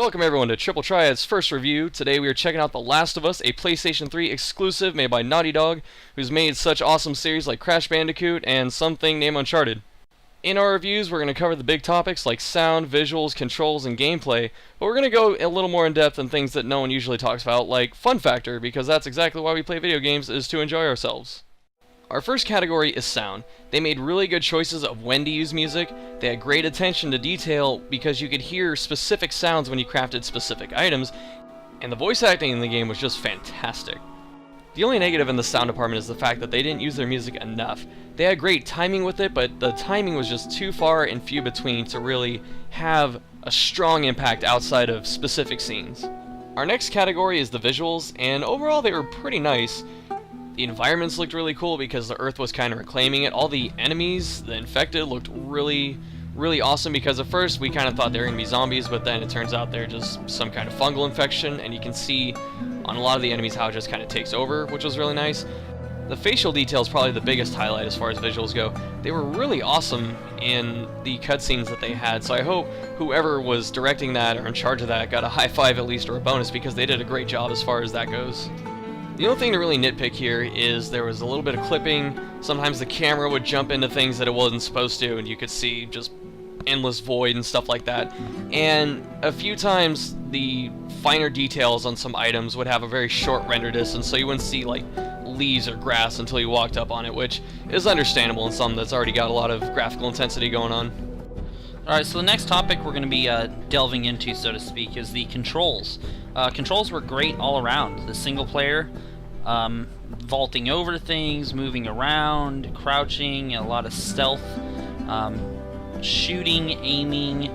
Welcome everyone to Triple Triad's first review. Today we are checking out The Last of Us, a PlayStation 3 exclusive made by Naughty Dog, who's made such awesome series like Crash Bandicoot and something named Uncharted. In our reviews, we're going to cover the big topics like sound, visuals, controls, and gameplay, but we're going to go a little more in depth on things that no one usually talks about, like fun factor, because that's exactly why we play video games, is to enjoy ourselves. Our first category is sound. They made really good choices of when to use music. They had great attention to detail because you could hear specific sounds when you crafted specific items, and the voice acting in the game was just fantastic. The only negative in the sound department is the fact that they didn't use their music enough. They had great timing with it, but the timing was just too far and few between to really have a strong impact outside of specific scenes. Our next category is the visuals, and overall they were pretty nice. The environments looked really cool because the Earth was kind of reclaiming it. All the enemies, the infected, looked really awesome because at first we kind of thought they were going to be zombies, but then it turns out they're just some kind of fungal infection, and you can see on a lot of the enemies how it just kind of takes over, which was really nice. The facial detail is probably the biggest highlight as far as visuals go. They were really awesome in the cutscenes that they had, so I hope whoever was directing that or in charge of that got a high five at least or a bonus because they did a great job as far as that goes. The only thing to really nitpick here is there was a little bit of clipping. Sometimes the camera would jump into things that it wasn't supposed to, and you could see just endless void and stuff like that. And a few times the finer details on some items would have a very short render distance, so you wouldn't see like leaves or grass until you walked up on it, which is understandable in something that's already got a lot of graphical intensity going on. Alright, so the next topic we're going to be delving into, so to speak, is the controls. Controls were great all around. The single player, vaulting over things, moving around, crouching, a lot of stealth, shooting, aiming,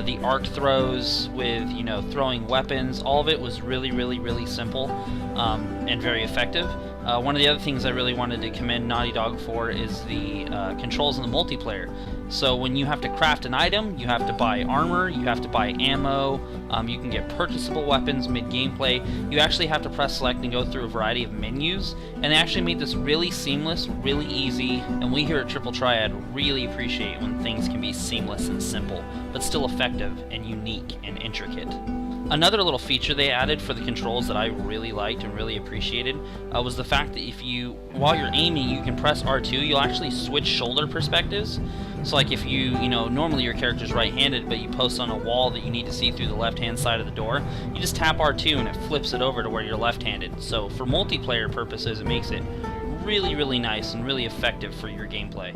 the arc throws with, throwing weapons. All of it was really simple and very effective. One of the other things I really wanted to commend Naughty Dog for is the controls in the multiplayer. So when you have to craft an item, you have to buy armor, you have to buy ammo, you can get purchasable weapons mid-gameplay. You actually have to press select and go through a variety of menus, and they actually made this really seamless, really easy, and we here at Triple Triad really appreciate when things can be seamless and simple, but still effective and unique and intricate. Another little feature they added for the controls that I really liked and really appreciated was the fact that while you're aiming, you can press R2, you'll actually switch shoulder perspectives. So like if normally your character's right-handed, but you post on a wall that you need to see through the left-hand side of the door, you just tap R2 and it flips it over to where you're left-handed. So for multiplayer purposes, it makes it really nice and really effective for your gameplay.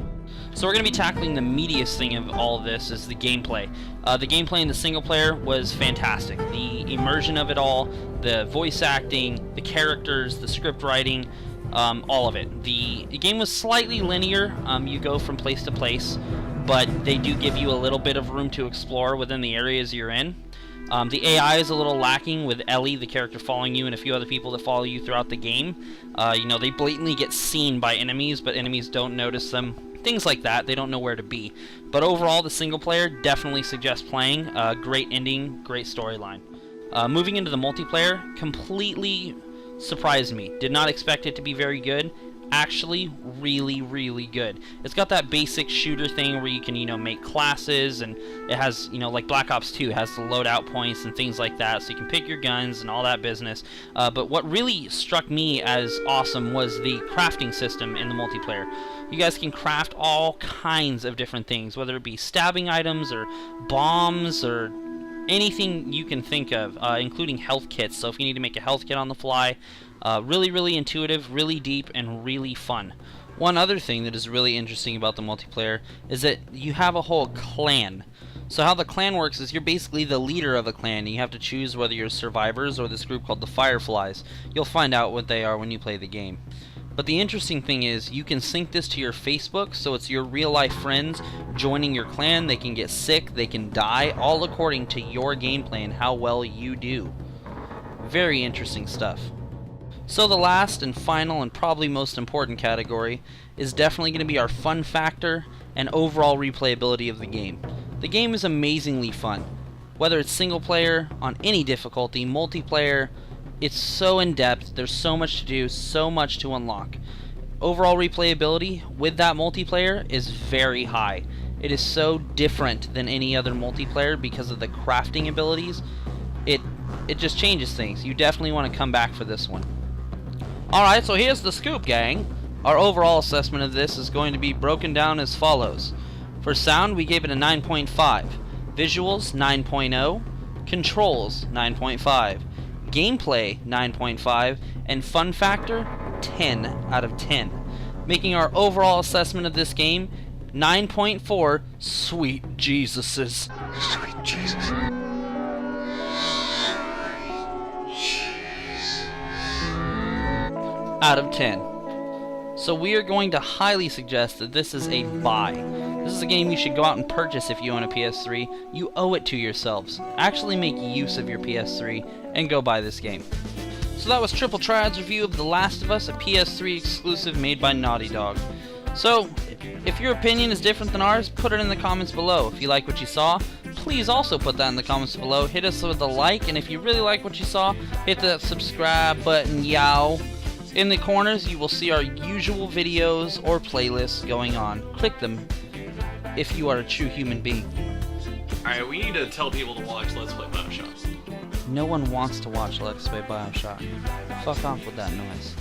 So we're going to be tackling the meatiest thing of all of this is the gameplay. The gameplay in the single player was fantastic. The immersion of it all, the voice acting, the characters, the script writing, all of it. The game was slightly linear. You go from place to place, but they do give you a little bit of room to explore within the areas you're in. The AI is a little lacking with Ellie, the character following you, and a few other people that follow you throughout the game. They blatantly get seen by enemies, but enemies don't notice them. Things like that. They don't know where to be. But overall, the single player definitely suggests playing. Great ending, great storyline. Moving into the multiplayer, completely surprised me. Did not expect it to be very good. Actually really good. It's got that basic shooter thing where you can make classes, and it has like Black Ops 2 has the loadout points and things like that, so you can pick your guns and all that business. But what really struck me as awesome was the crafting system in the multiplayer. You guys can craft all kinds of different things, whether it be stabbing items or bombs or anything you can think of, including health kits. So if you need to make a health kit on the fly, really intuitive, really deep, and really fun. One other thing that is really interesting about the multiplayer is that you have a whole clan. So how the clan works is you're basically the leader of a clan, and you have to choose whether you're survivors or this group called the Fireflies. You'll find out what they are when you play the game. But the interesting thing is you can sync this to your Facebook, so it's your real-life friends joining your clan. They can get sick, they can die, all according to your gameplay and how well you do. Very interesting stuff. So the last and final and probably most important category is definitely going to be our fun factor and overall replayability of the game. The game is amazingly fun. Whether it's single player, on any difficulty, multiplayer, it's so in-depth, there's so much to do, so much to unlock. Overall replayability with that multiplayer is very high. It is so different than any other multiplayer because of the crafting abilities. it just changes things. You definitely want to come back for this one. Alright, so here's the scoop, gang. Our overall assessment of this is going to be broken down as follows. For sound, we gave it a 9.5. Visuals, 9.0. Controls, 9.5. Gameplay, 9.5. And fun factor, 10 out of 10. Making our overall assessment of this game 9.4 sweet Jesuses. Sweet Jesus. Out of 10. So we are going to highly suggest that this is a buy. This is a game you should go out and purchase if you own a PS3. You owe it to yourselves. Actually make use of your PS3 and go buy this game. So that was Triple Triad's review of The Last of Us, a PS3 exclusive made by Naughty Dog. So, if your opinion is different than ours, put it in the comments below. If you like what you saw, please also put that in the comments below. Hit us with a like, and if you really like what you saw, hit that subscribe button, yow. In the corners, you will see our usual videos or playlists going on. Click them if you are a true human being. Alright, we need to tell people to watch Let's Play BioShock. No one wants to watch Let's Play BioShock. Fuck off with that noise.